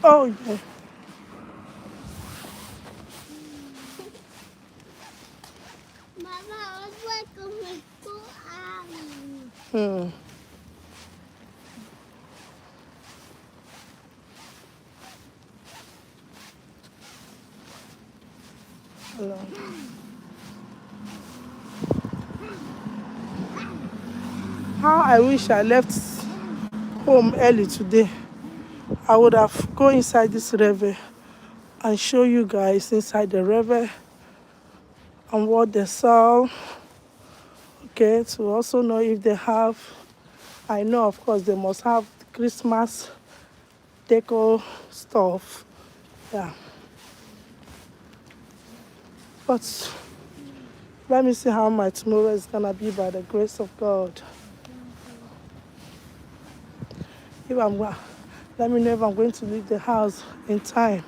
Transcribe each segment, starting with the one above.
Oh, yeah. Mama, what's going on? Hmm. Hello. How I wish I left home early today. I would have go inside this river and show you guys inside the river and what they sell. Okay, to also know if they have. I know, of course, they must have Christmas deco stuff. Yeah. But let me see how my tomorrow is gonna be by the grace of God. If I'm let me know if I'm going to leave the house in time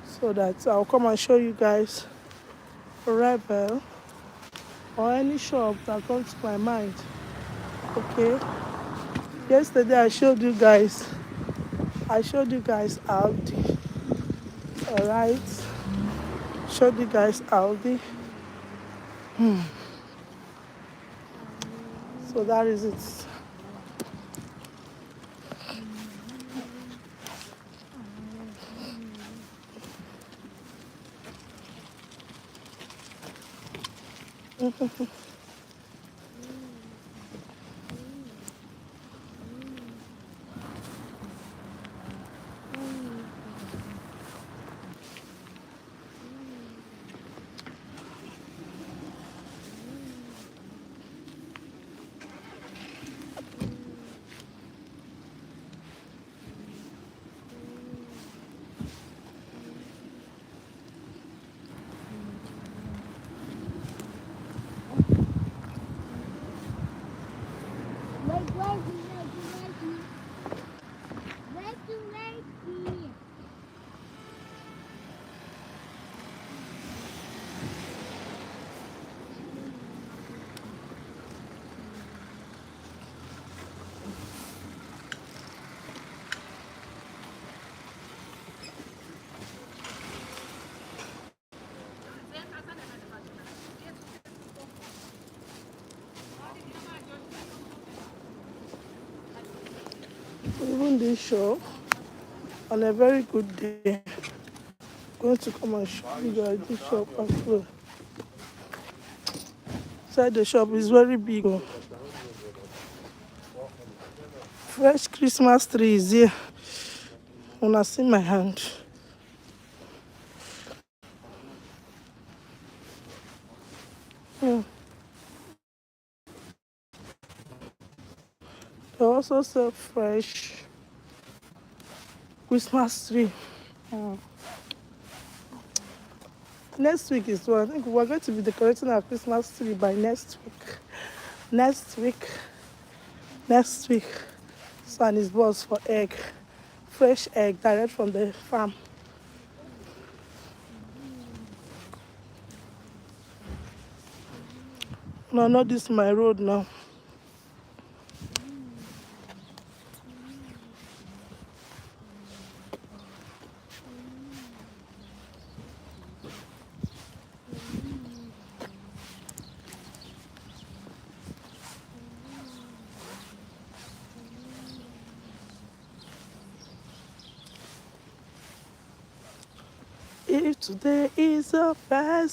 so that I'll come and show you guys Rebel or any shop that comes to my mind. Okay. Yesterday I showed you guys Aldi. Alright. Showed you guys Aldi. So that is it. Wait. Even this show on a very good day. Going to come and show you guys this shop as well. Inside the shop is very big. Oh. Fresh Christmas tree is here. When I see my hand. Yeah. They also sell fresh Christmas tree. Mm. Next week is what I think we're going to be decorating our Christmas tree by next week. Next week. Next week. Son is boss for egg. Fresh egg direct from the farm. No, not this my road now. If today is the best